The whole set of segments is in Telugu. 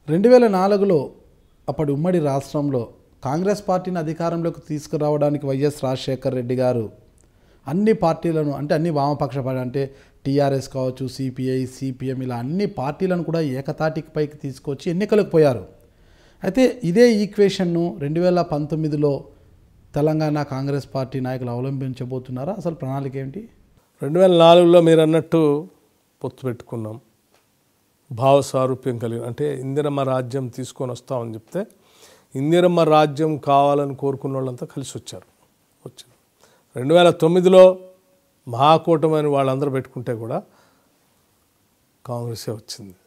2004లో అప్పటి ఉమ్మడి రాష్ట్రంలో కాంగ్రెస్ పార్టీని అధికారంలోకి తీసుకురావడానికి వైఎస్ రాజశేఖర్ రెడ్డి గారు అన్ని పార్టీలను అంటే అన్ని వామపక్ష పార్టీ అంటే టీఆర్ఎస్ కావచ్చు, సిపిఐ, సిపిఎం ఇలా అన్ని పార్టీలను కూడా ఏకతాటికి పైకి తీసుకొచ్చి ఎన్నికలకు పోయారు. అయితే ఇదే ఈక్వేషన్ను 2019లో తెలంగాణ కాంగ్రెస్ పార్టీ నాయకులు అవలంబించబోతున్నారా? అసలు ప్రణాళిక ఏంటి? 2004లో మీరు అన్నట్టు పొత్తు పెట్టుకున్నాం, భావ సారూప్యం కలిగి అంటే ఇందిరమ్మ రాజ్యం తీసుకొని వస్తామని చెప్తే ఇందిరమ్మ రాజ్యం కావాలని కోరుకున్న వాళ్ళంతా కలిసి వచ్చారు. 2009లో మహాకూటమి అని వాళ్ళందరూ పెట్టుకుంటే కూడా కాంగ్రెసే వచ్చింది.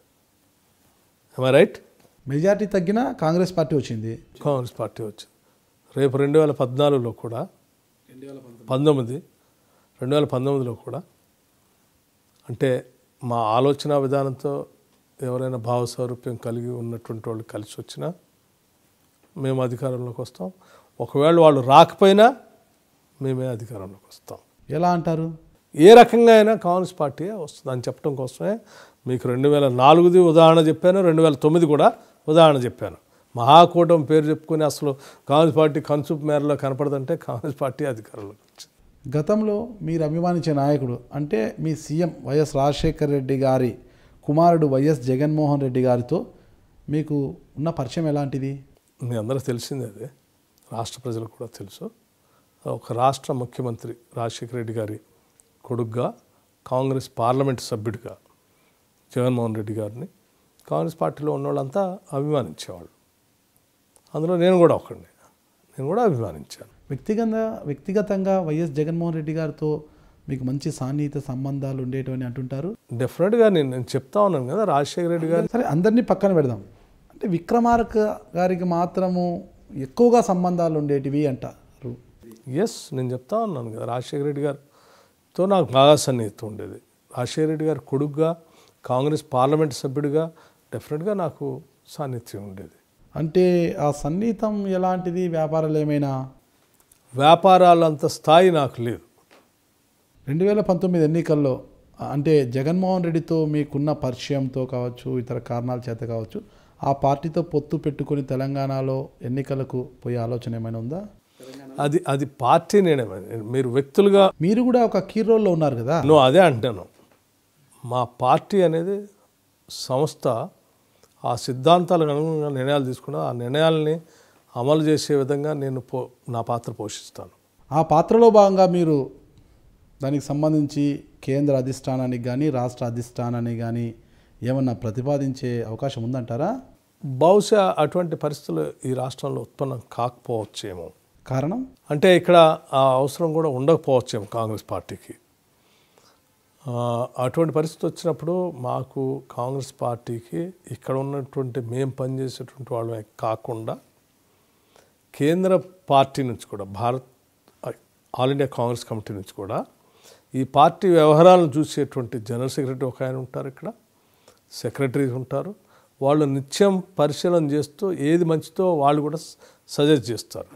రైట్, మెజారిటీ తగ్గిన కాంగ్రెస్ పార్టీ వచ్చింది. కాంగ్రెస్ పార్టీ వచ్చింది. రేపు 2014లో కూడా 2019లో కూడా అంటే మా ఆలోచన విధానంతో ఎవరైనా భావ స్వరూప్యం కలిగి ఉన్నటువంటి వాళ్ళు కలిసి వచ్చినా మేము అధికారంలోకి వస్తాం. ఒకవేళ వాళ్ళు రాకపోయినా మేమే అధికారంలోకి వస్తాం. ఎలా అంటారు? ఏ రకంగా అయినా కాంగ్రెస్ పార్టీ వస్తుంది అని చెప్పడం కోసమే మీకు 2004ది ఉదాహరణ చెప్పాను, 2009 కూడా ఉదాహరణ చెప్పాను. మహాకూటమి పేరు చెప్పుకొని అసలు కాంగ్రెస్ పార్టీ కన్సూప్ మేరలో కనపడదంటే కాంగ్రెస్ పార్టీ అధికారంలోకి వచ్చింది. గతంలో మీరు అభిమానించే నాయకుడు అంటే మీ సీఎం వైఎస్ రాజశేఖర్ రెడ్డి గారి కుమారుడు వైఎస్ జగన్మోహన్ రెడ్డి గారితో మీకు ఉన్న పరిచయం ఎలాంటిది? మీ అందరూ తెలిసిందే, అదే రాష్ట్ర ప్రజలకు కూడా తెలుసు. ఒక రాష్ట్ర ముఖ్యమంత్రి రాజశేఖర రెడ్డి గారి కొడుగ్గా కాంగ్రెస్ పార్లమెంటు సభ్యుడిగా జగన్మోహన్ రెడ్డి గారిని కాంగ్రెస్ పార్టీలో ఉన్నవాళ్ళంతా అభిమానించేవాళ్ళు. అందులో నేను కూడా ఒకడిని, నేను కూడా అభిమానించాను. వ్యక్తిగతంగా వైఎస్ జగన్మోహన్ రెడ్డి గారితో మీకు మంచి సాన్నిహిత సంబంధాలు ఉండేటివని అంటుంటారు. డెఫినెట్గా నేను చెప్తా ఉన్నాను కదా, రాజశేఖర రెడ్డి గారు. సరే, అందరినీ పక్కన పెడదాం. అంటే విక్రమార్క గారికి మాత్రము ఎక్కువగా సంబంధాలు ఉండేటివి అంటారు. ఎస్, నేను చెప్తా ఉన్నాను కదా, రాజశేఖర రెడ్డి గారితో నాకు బాగా సన్నిహితం ఉండేది. రాజశేఖర రెడ్డి గారి కొడుకుగా కాంగ్రెస్ పార్లమెంట్ సభ్యుడిగా డెఫినెట్గా నాకు సాన్నిహిత్యం ఉండేది. అంటే ఆ సన్నిహితం ఎలాంటిది? వ్యాపారాలు ఏమైనా? వ్యాపారాలంత స్థాయి నాకు లేదు. 2019 ఎన్నికల్లో అంటే జగన్మోహన్ రెడ్డితో మీకున్న పరిచయంతో కావచ్చు, ఇతర కారణాల చేత కావచ్చు, ఆ పార్టీతో పొత్తు పెట్టుకొని తెలంగాణలో ఎన్నికలకు పోయే ఆలోచన ఏమైనా ఉందా? అది పార్టీ నేనే, మీరు వ్యక్తులుగా మీరు కూడా ఒక కీ రోల్లో ఉన్నారు కదా. అదే అంటాను, మా పార్టీ అనేది సంస్థ ఆ సిద్ధాంతాలకు అనుగుణంగా నిర్ణయాలు తీసుకున్నా ఆ నిర్ణయాలని అమలు చేసే విధంగా నేను నా పాత్ర పోషిస్తాను. ఆ పాత్రలో భాగంగా మీరు దానికి సంబంధించి కేంద్ర అధిష్టానానికి కానీ రాష్ట్ర అధిష్టానానికి కానీ ఏమన్నా ప్రతిపాదించే అవకాశం ఉందంటారా? బహుశా అటువంటి పరిస్థితులు ఈ రాష్ట్రంలో ఉత్పన్నం కాకపోవచ్చేమో. కారణం అంటే ఇక్కడ ఆ అవసరం కూడా ఉండకపోవచ్చేమో కాంగ్రెస్ పార్టీకి. అటువంటి పరిస్థితి వచ్చినప్పుడు మాకు కాంగ్రెస్ పార్టీకి ఇక్కడ ఉన్నటువంటి మేము పనిచేసేటువంటి వాళ్ళమే కాకుండా కేంద్ర పార్టీ నుంచి కూడా Bharat all India Congress committee నుంచి కూడా ఈ పార్టీ వ్యవహారాలను చూసేటువంటి జనరల్ సెక్రటరీ ఒక ఆయన ఉంటారు, ఇక్కడ సెక్రటరీస్ ఉంటారు. వాళ్ళు నిత్యం పరిశీలన చేస్తూ ఏది మంచితో వాళ్ళు కూడా సజెస్ట్ చేస్తారు.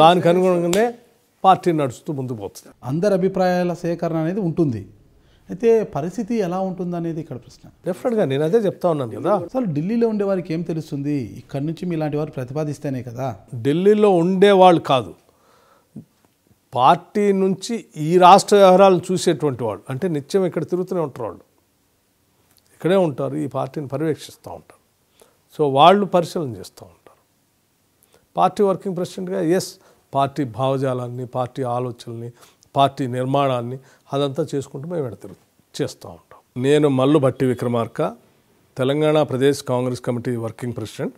దానికి అనుగుణంగానే పార్టీ నడుస్తూ ముందుకు పోతుంది. అందరి అభిప్రాయాల సేకరణ అనేది ఉంటుంది. అయితే పరిస్థితి ఎలా ఉంటుంది అనేది ఇక్కడ ప్రశ్న. డెఫినెట్గా నేను అదే చెప్తా ఉన్నాను కదా. అసలు ఢిల్లీలో ఉండే వారికి ఏం తెలుస్తుంది? ఇక్కడ నుంచి మీలాంటి వారు ప్రతిపాదిస్తేనే కదా. ఢిల్లీలో ఉండేవాళ్ళు కాదు, పార్టీ నుంచి ఈ రాష్ట్ర వ్యవహారాలను చూసేటువంటి వాళ్ళు, అంటే నిత్యం ఇక్కడ తిరుగుతూనే ఉంటారు, వాళ్ళు ఇక్కడే ఉంటారు, ఈ పార్టీని పర్యవేక్షిస్తూ ఉంటారు. సో వాళ్ళు పరిశీలన చేస్తూ ఉంటారు. పార్టీ వర్కింగ్ ప్రెసిడెంట్గా పార్టీ భావజాలాన్ని, పార్టీ ఆలోచనల్ని, పార్టీ నిర్మాణాన్ని అదంతా చేసుకుంటూ మేము చేస్తూ ఉంటాం. నేను Mallu Bhatti Vikramarka, Telangana Pradesh Congress committee working president.